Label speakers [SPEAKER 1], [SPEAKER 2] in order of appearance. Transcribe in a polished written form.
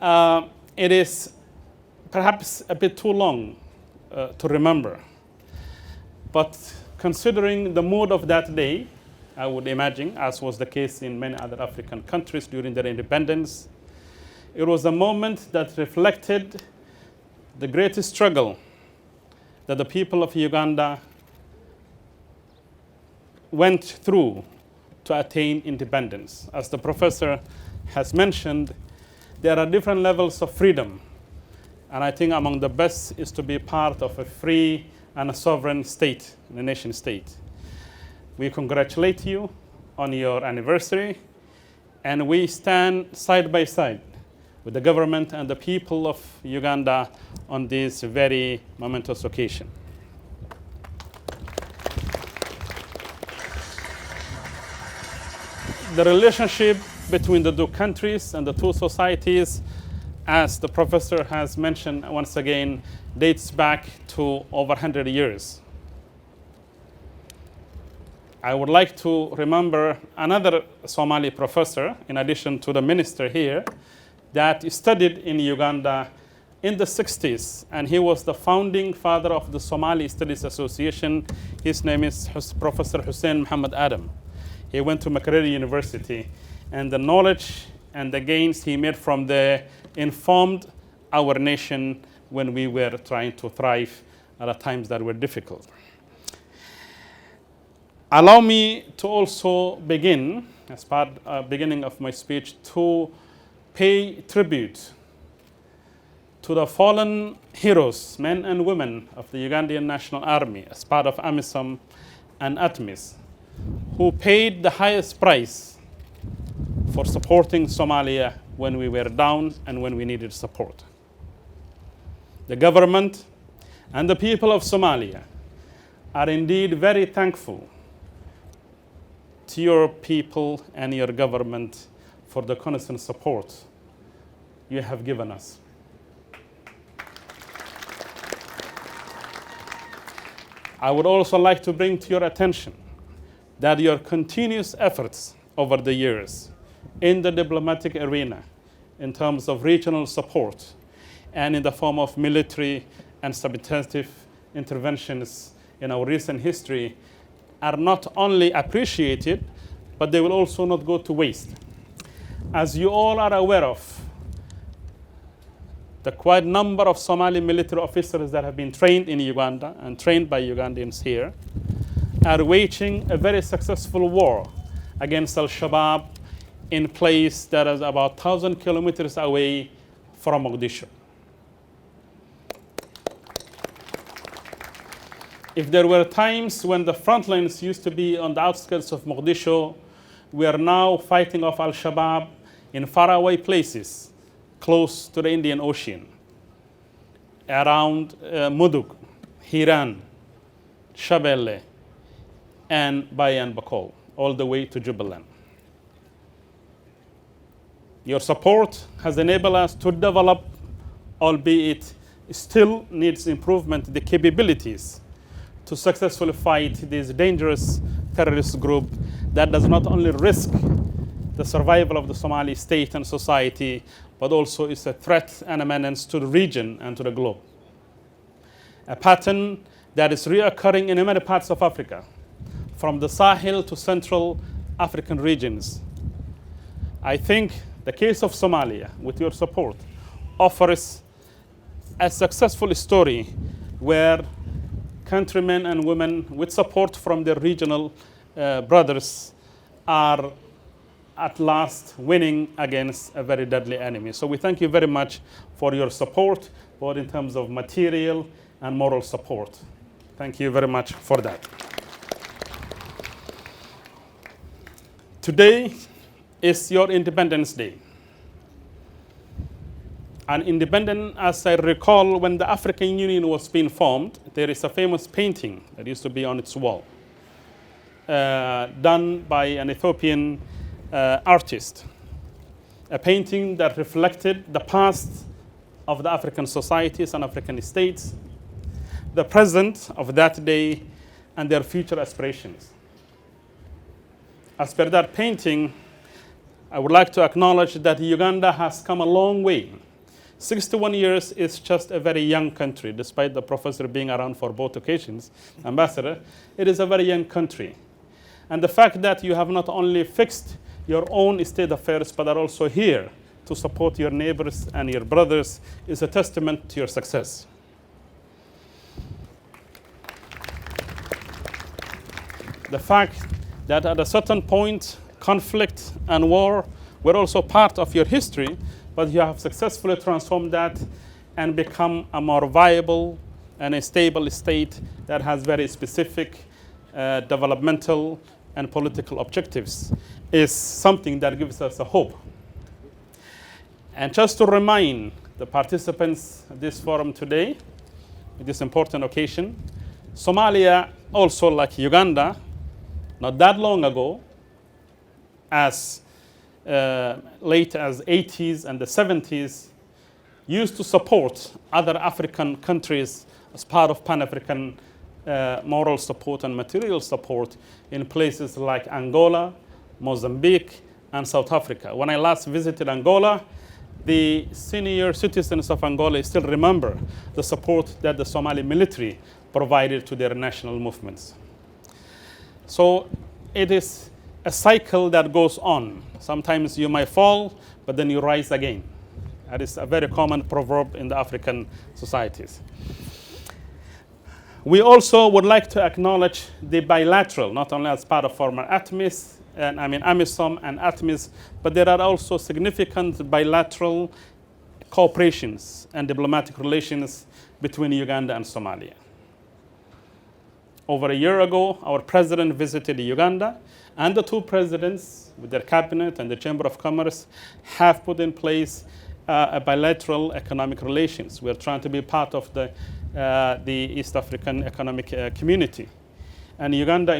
[SPEAKER 1] It is perhaps a bit too long to remember. But considering the mood of that day, I would imagine, as was the case in many other African countries during their independence, it was a moment that reflected the greatest struggle that the people of Uganda went through to attain independence. As the professor has mentioned, there are different levels of freedom. And I think among the best is to be part of a free and a sovereign state, a nation state. We congratulate you on your anniversary, and we stand side by side with the government and the people of Uganda on this very momentous occasion. The relationship between the two countries and the two societies, as the professor has mentioned once again, dates back to over 100 years. I would like to remember another Somali professor, in addition to the minister here, that studied in Uganda in the 60s, and he was the founding father of the Somali Studies Association. His name is Professor Hussein Muhammad Adam. He went to Makerere University, and the knowledge and the gains he made from there informed our nation when we were trying to thrive at times that were difficult. Allow me to also begin, as part beginning of my speech, to pay tribute to the fallen heroes, men and women of the Ugandan National Army as part of AMISOM and ATMIS, who paid the highest price for supporting Somalia when we were down and when we needed support. The government and the people of Somalia are indeed very thankful to your people and your government for the constant support you have given us. I would also like to bring to your attention that your continuous efforts over the years in the diplomatic arena in terms of regional support and in the form of military and substantive interventions in our recent history are not only appreciated, but they will also not go to waste. As you all are aware of, the quite number of Somali military officers that have been trained in Uganda and trained by Ugandans here are waging a very successful war against Al-Shabaab in a place that is about 1,000 kilometers away from Mogadishu. If there were times when the front lines used to be on the outskirts of Mogadishu, we are now fighting off Al-Shabaab in faraway places close to the Indian Ocean, around Mudug, Hiran, Shabelle, and Bayan Bakol, all the way to Jubaland. Your support has enabled us to develop, albeit still needs improvement, the capabilities to successfully fight this dangerous terrorist group that does not only risk the survival of the Somali state and society, but also is a threat and a menace to the region and to the globe. A pattern that is reoccurring in many parts of Africa, from the Sahel to Central African regions. I think the case of Somalia, with your support, offers a successful story where countrymen and women, with support from their regional brothers, are at last winning against a very deadly enemy. So we thank you very much for your support, both in terms of material and moral support. Thank you very much for that. Today is your Independence Day. And independent, as I recall, when the African Union was being formed, there is a famous painting that used to be on its wall, done by an Ethiopian artist. A painting that reflected the past of the African societies and African states, the present of that day, and their future aspirations. As per that painting, I would like to acknowledge that Uganda has come a long way 61 years is just a very young country, despite the professor being around for both occasions, ambassador. It is a very young country. And the fact that you have not only fixed your own state affairs, but are also here to support your neighbors and your brothers is a testament to your success. The fact that at a certain point, conflict and war were also part of your history, but you have successfully transformed that and become a more viable and a stable state that has very specific developmental and political objectives, is something that gives us a hope. And just to remind the participants of this forum today, at this important occasion, Somalia, also like Uganda, not that long ago, as late as 80s and the 70s, used to support other African countries as part of Pan-African moral support and material support in places like Angola, Mozambique, and South Africa. When I last visited Angola, the senior citizens of Angola still remember the support that the Somali military provided to their national movements. So it is a cycle that goes on. Sometimes you might fall, but then you rise again. That is a very common proverb in the African societies. We also would like to acknowledge the bilateral, not only as part of former ATMIS, AMISOM and ATMIS, but there are also significant bilateral cooperations and diplomatic relations between Uganda and Somalia. Over a year ago, our president visited Uganda, and the two presidents, with their cabinet and the Chamber of Commerce, have put in place a bilateral economic relations. We are trying to be part of the East African Economic Community. And Uganda